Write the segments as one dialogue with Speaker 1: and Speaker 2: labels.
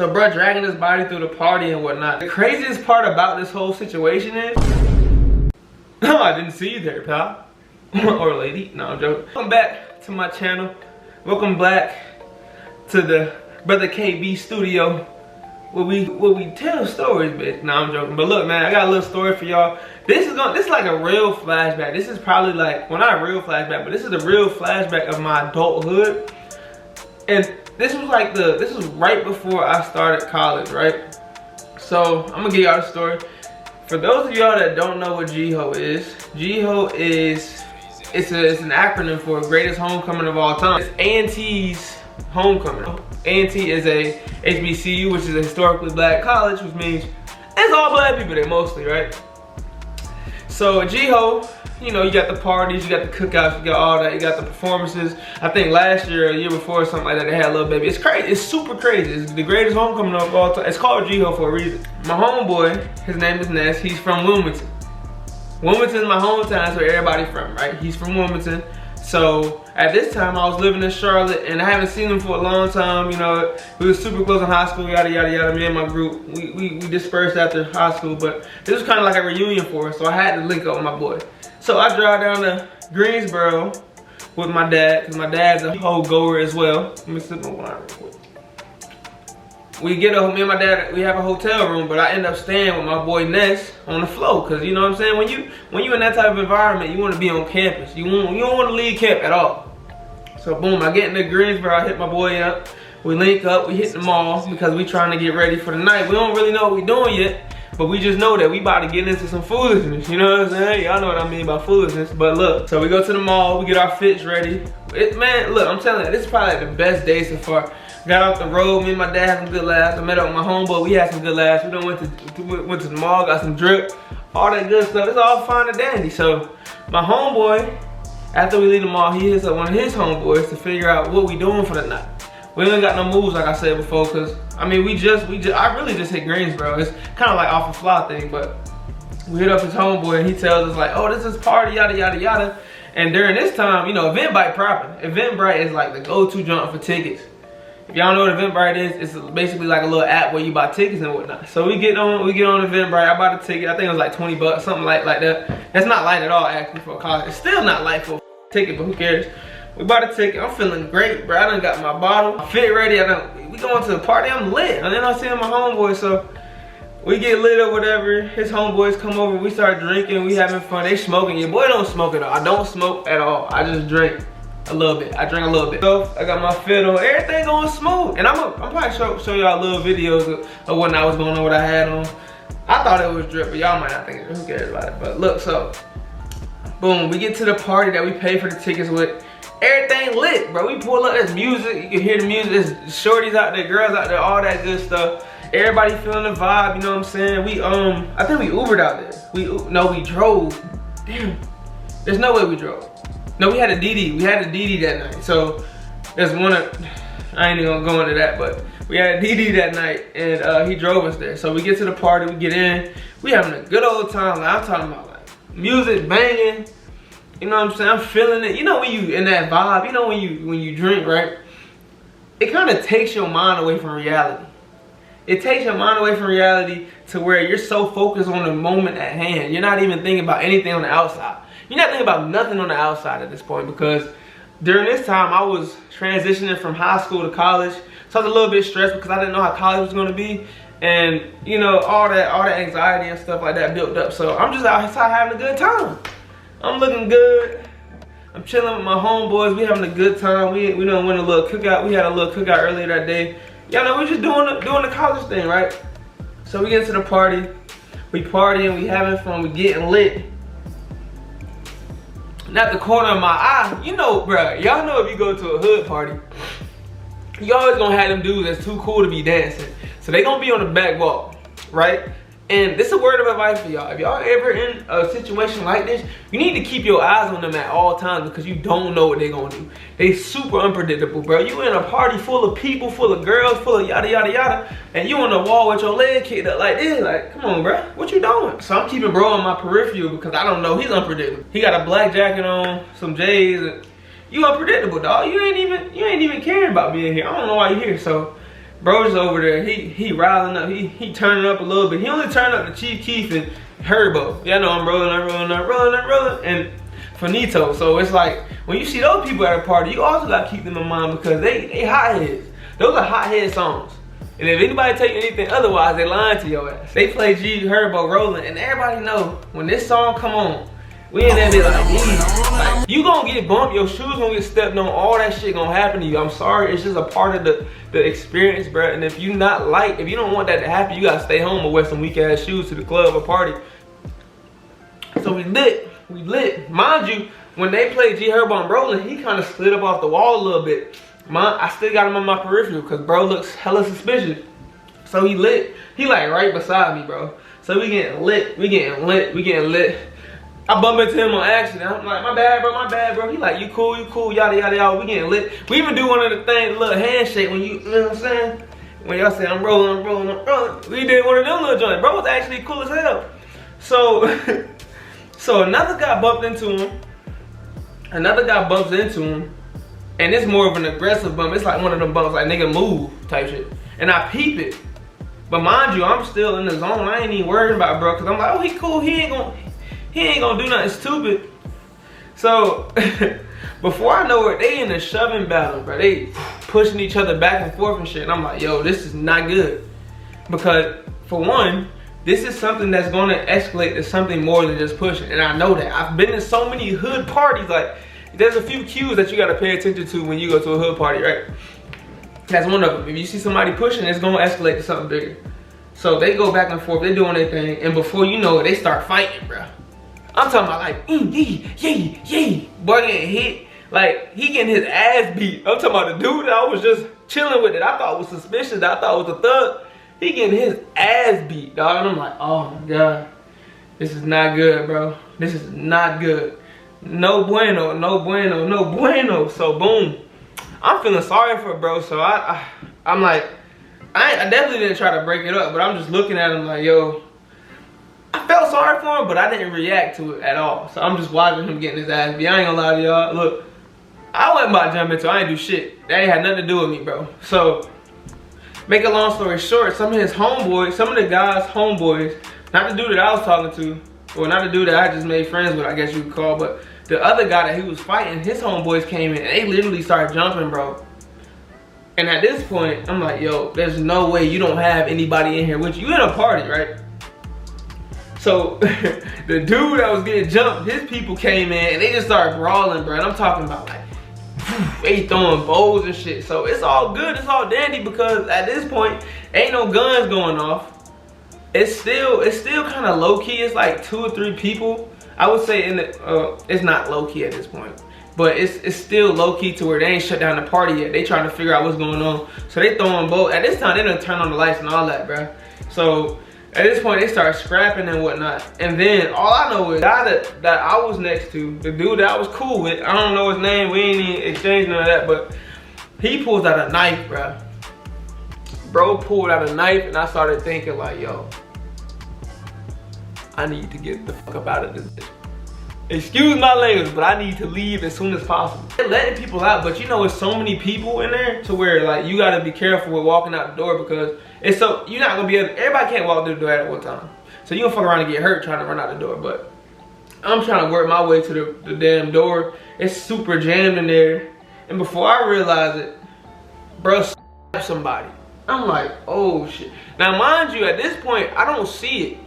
Speaker 1: So bro dragging his body through the party and whatnot. The craziest part about this whole situation is, no, I didn't see you there, pal. Or lady, no, I'm joking. Welcome back to my channel. Welcome back to the Brother KB studio where we tell stories, bitch. No, I'm joking. But look, man, I got a little story for y'all. This is like a real flashback. This is probably like, well, not a real flashback, but this is the real flashback of my adulthood. And this was right before I started college, right? So I'm gonna give y'all the story. For those of y'all that don't know what GHO is, GHO is it's an acronym for Greatest Homecoming of All Time. It's A&T's homecoming. A&T is a HBCU, which is a historically black college, which means it's all black people there mostly, right? So GHO, you know, you got the parties, you got the cookouts, you got all that, you got the performances. I think last year or the year before or something like that, they had a little baby. It's crazy, it's super crazy. It's the greatest homecoming of all time. It's called GHO for a reason. My homeboy, his name is Ness, he's from Wilmington. Wilmington's my hometown, that's where everybody from, right? He's from Wilmington. So at this time I was living in Charlotte and I haven't seen him for a long time. You know, we were super close in high school, yada yada yada. Me and my group, we dispersed after high school, but this was kind of like a reunion for us, so I had to link up with my boy. So I drive down to Greensboro with my dad, because my dad's a whole goer as well. Let me sip my wine real quick. Me and my dad, we have a hotel room, but I end up staying with my boy Ness on the floor, because you know what I'm saying? When you in that type of environment, you want to be on campus. You don't want to leave camp at all. So boom, I get into Greensboro, I hit my boy up. We link up, we hit the mall, because we trying to get ready for the night. We don't really know what we doing yet, but we just know that we about to get into some foolishness, you know what I'm saying? Y'all know what I mean by foolishness. But look, so we go to the mall, we get our fits ready. Man, look, I'm telling you, this is probably the best day so far. Got off the road, me and my dad had some good laughs. I met up with my homeboy, we had some good laughs. We done went to the mall, got some drip, all that good stuff. It's all fine and dandy. So my homeboy, after we leave the mall, he hits up one of his homeboys to figure out what we doing for the night. We ain't got no moves like I said before, cause I mean I really just hit Greensboro. It's kind of like off a fly thing, but we hit up his homeboy and he tells us like, oh, this is party, yada yada yada. And during this time, you know, Eventbrite proper. Eventbrite is like the go-to junk for tickets. If y'all know what Eventbrite is, it's basically like a little app where you buy tickets and whatnot. So we get on Eventbrite. I bought a ticket. I think it was like 20 bucks, something like that. That's not light at all actually for a college. It's still not light for a ticket, but who cares? We bought a ticket. I'm feeling great, bro. I done got my bottle. I fit ready. We going to the party. I'm lit. And then I'm seeing my homeboy. So we get lit or whatever. His homeboys come over. We start drinking. We having fun. They smoking. Your boy don't smoke at all. I don't smoke at all. I just drink a little bit. I drink a little bit. So I got my fiddle. Everything going smooth. And I'm probably show y'all little videos of when I was going on, what I had on. I thought it was drip, but y'all might not think it. Who cares about it? But look, so boom. We get to the party that we paid for the tickets with. Everything lit, bro. We pull up, there's music, you can hear the music, there's shorties out there, girls out there, all that good stuff. Everybody feeling the vibe, you know what I'm saying? We I think we Ubered out there. No, we drove. Damn. There's no way we drove. No, we had a DD. We had a DD that night. So there's one I ain't even gonna go into that, but we had a DD that night and he drove us there. So we get to the party, we get in, we having a good old time. Like, I'm talking about like music banging. You know what I'm saying? I'm feeling it. You know when you in that vibe, you know when you drink, right? It kind of takes your mind away from reality. It takes your mind away from reality to where you're so focused on the moment at hand. You're not even thinking about anything on the outside. You're not thinking about nothing on the outside at this point, because during this time I was transitioning from high school to college. So I was a little bit stressed because I didn't know how college was gonna be. And you know, all that anxiety and stuff like that built up. So I'm just outside having a good time. I'm looking good. I'm chilling with my homeboys. We having a good time. We done went a little cookout. We had a little cookout earlier that day. Y'all know we just doing the college thing, right? So we get to the party. We partying. We having fun. We getting lit. And at the corner of my eye, you know, bruh, y'all know if you go to a hood party, you always gonna have them dudes that's too cool to be dancing. So they gonna be on the back wall, right? And this is a word of advice for y'all. If y'all ever in a situation like this, you need to keep your eyes on them at all times, because you don't know what they're gonna do. They super unpredictable, bro. You in a party full of people, full of girls, full of yada yada yada, and you on the wall with your leg kicked up like this. Like, come on, bro, what you doing? So I'm keeping bro on my peripheral because I don't know. He's unpredictable. He got a black jacket on, some J's, and you unpredictable, dog. You ain't even caring about being here. I don't know why you're here. So Bro's over there, he riling up, he turning up a little bit. He only turned up to Chief Keef and Herbo. Yeah, I know I'm rolling, and finito. So it's like, when you see those people at a party, you also gotta keep them in mind because they hotheads. Those are hothead songs. And if anybody tell you anything otherwise, they lying to your ass. They play G Herbo rolling, and everybody know when this song come on, we in that bit like, you gonna get bumped, your shoes gonna get stepped on, all that shit gonna happen to you. I'm sorry, it's just a part of the experience, bro. And if you if you don't want that to happen, you gotta stay home or wear some weak ass shoes to the club or party. So we lit. Mind you, when they played G Herbo and rolling, he kind of slid up off the wall a little bit. I still got him on my peripheral because bro looks hella suspicious. So he lit. He like right beside me, bro. So we getting lit. I bump into him on accident. I'm like, my bad, bro. He like, you cool, yada, yada, yada. We getting lit. We even do one of the things, little handshake when you know what I'm saying? When y'all say, I'm rolling. We did one of them little joints. Bro was actually cool as hell. So, so another guy bumped into him. Another guy bumps into him. And it's more of an aggressive bump. It's like one of them bumps, like nigga move type shit. And I peep it. But mind you, I'm still in the zone. I ain't even worried about bro, cause I'm like, oh, he cool. He ain't gonna do nothing stupid. So before I know it, they in a shoving battle, bro. They pushing each other back and forth and shit. And I'm like, yo, this is not good. Because for one, this is something that's gonna escalate to something more than just pushing. And I know that. I've been in so many hood parties, like, there's a few cues that you gotta pay attention to when you go to a hood party, right? That's one of them. If you see somebody pushing, it's gonna escalate to something bigger. So they go back and forth, they doing their thing, and before you know it, they start fighting, bro. I'm talking about like, yay. Boy getting hit, like he getting his ass beat. I'm talking about the dude that I was just chilling with it. I thought was suspicious, I thought was a thug. He getting his ass beat, dog. And I'm like, oh my God, this is not good, bro. This is not good. No bueno. So boom, I'm feeling sorry for it, bro. So I'm like, I definitely didn't try to break it up, but I'm just looking at him like, yo, I felt sorry for him, but I didn't react to it at all. So I'm just watching him getting his ass beat. I ain't gonna lie to y'all. Look, I wasn't about to jump into it. I ain't do shit. That ain't had nothing to do with me, bro. So, make a long story short, some of his homeboys, some of the guys' homeboys, not the dude that I was talking to, or not the dude that I just made friends with, I guess you could call, but the other guy that he was fighting, his homeboys came in and they literally started jumping, bro. And at this point, I'm like, yo, there's no way you don't have anybody in here with you. You in a party, right? So the dude that was getting jumped, his people came in and they just started brawling, bro. And I'm talking about like, they throwing bowls and shit. So it's all good, it's all dandy because at this point, ain't no guns going off. It's still kind of low key. It's like 2 or 3 people. I would say it's not low key at this point, but it's still low key to where they ain't shut down the party yet. They trying to figure out what's going on. So they throwing both. At this time, they done turn on the lights and all that, bro. So at this point, they start scrapping and whatnot. And then all I know is the guy that I was next to, the dude that I was cool with, I don't know his name. We ain't even exchanged none of that, but he pulls out a knife, bro. Bro pulled out a knife, and I started thinking like, yo, I need to get the fuck up out of this bitch. Excuse my language, but I need to leave as soon as possible. They're letting people out, but you know, it's so many people in there to where like you gotta be careful with walking out the door because it's so, you're not gonna be able, everybody can't walk through the door at one time. So you gonna fuck around and get hurt trying to run out the door. But I'm trying to work my way to the damn door. It's super jammed in there. And before I realize it, bro slapped somebody. I'm like, oh shit. Now mind you, at this point, I don't see it.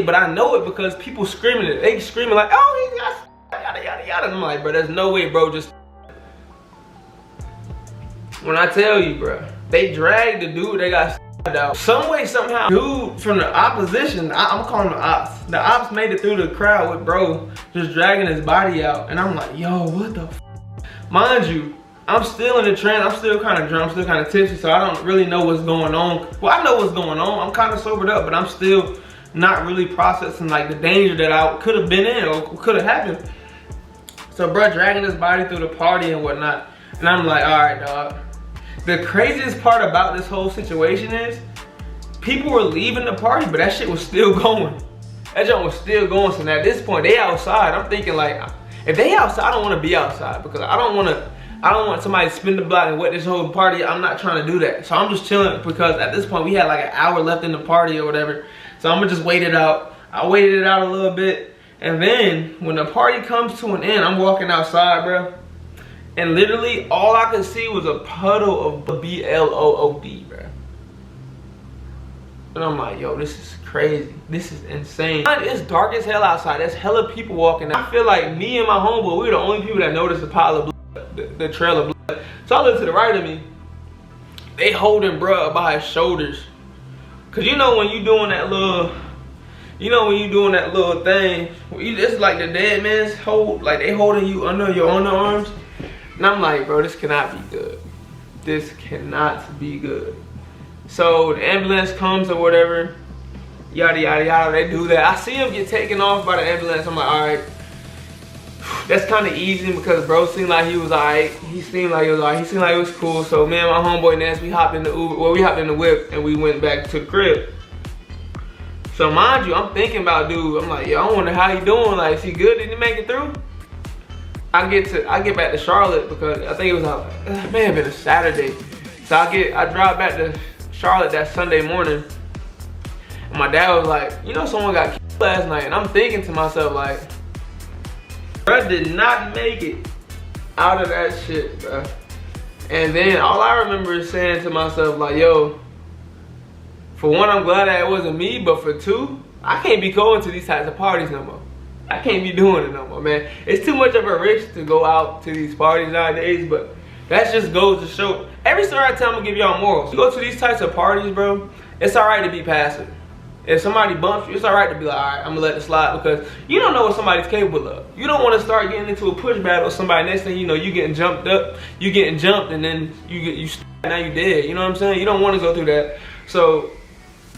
Speaker 1: But I know it because people screaming it. They screaming like, oh, he got yada yada yada. And I'm like, bro, there's no way, bro. Just when I tell you, bro, they dragged the dude. They got out some way somehow. Dude from the opposition, I'm calling the ops. The ops made it through the crowd with bro just dragging his body out, and I'm like, yo, what the? Mind you, I'm still in the trance. I'm still kind of drunk. I'm still kind of tipsy, so I don't really know what's going on. Well, I know what's going on. I'm kind of sobered up, but I'm still not really processing like the danger that I could have been in or could have happened. So bro dragging his body through the party and whatnot. And I'm like, all right, dog. The craziest part about this whole situation is people were leaving the party, but that shit was still going. That joint was still going. So now at this point, they outside. I'm thinking like, if they outside, I don't want to be outside because I don't want I don't want somebody to spin the block and wet this whole party. I'm not trying to do that. So I'm just chilling because at this point we had like an hour left in the party or whatever. So I'm gonna just wait it out. I waited it out a little bit. And then when the party comes to an end, I'm walking outside, bro. And literally all I could see was a puddle of blood, bro. And I'm like, yo, this is crazy. This is insane. It's dark as hell outside. There's hella people walking out. I feel like me and my homeboy, we were the only people that noticed the pile of blood, the trail of blood. So I look to the right of me. They holding bruh by his shoulders. Cause you know when you doing that little, thing, it's like the dead man's hold, like they holding you under your underarms. And I'm like, bro, this cannot be good. This cannot be good. So the ambulance comes or whatever, yada yada yada, they do that. I see him get taken off by the ambulance. I'm like, all right, that's kind of easy because bro seemed like he was all right. He seemed like he was all right. He seemed like it was cool. So me and my homeboy Nance, we hopped in the Uber. Well, we hopped in the whip and we went back to the crib. So mind you, I'm thinking about dude. I'm like, yo, I wonder how he doing. Like, is he good? Did he make it through? I get back to Charlotte because I think it was it may have been a Saturday. So I drive back to Charlotte that Sunday morning. And my dad was like, you know, someone got killed last night. And I'm thinking to myself like, bro did not make it out of that shit, bro. And then all I remember is saying to myself like, yo, for one, I'm glad that it wasn't me, but for two, I can't be going to these types of parties no more. I can't be doing it no more, man. It's too much of a risk to go out to these parties nowadays, but that just goes to show. Every story I tell, I'm gonna give y'all morals. You go to these types of parties, bro, it's all right to be passive. If somebody bumps you, it's all right to be like, all right, I'm gonna let it slide because you don't know what somebody's capable of. You don't want to start getting into a push battle with somebody. Next thing you know, you getting jumped up, you getting jumped, and then now you dead. You know what I'm saying? You don't want to go through that. So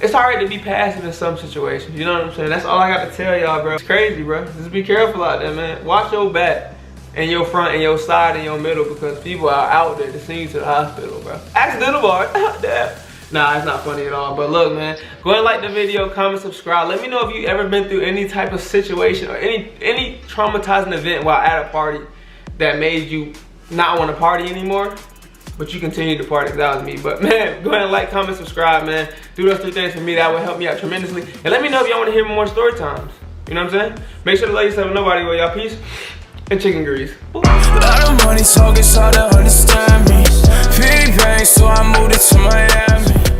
Speaker 1: it's all right to be passive in some situations. You know what I'm saying? That's all I got to tell y'all, bro. It's crazy, bro. Just be careful out there, man. Watch your back and your front and your side and your middle because people are out there to send you to the hospital, bro. Accidental bar. Damn. Nah, it's not funny at all. But look, man, go ahead and like the video, comment, subscribe. Let me know if you ever been through any type of situation or any traumatizing event while at a party that made you not want to party anymore. But you continue to party, that was me. But man, go ahead and like, comment, subscribe, man. Do those 3 things for me, that will help me out tremendously. And let me know if y'all want to hear more story times. You know what I'm saying? Make sure to love yourself and nobody with y'all. Peace and chicken grease. A lot of money talk, it's hard to understand me. Big bang, so I moved it to Miami.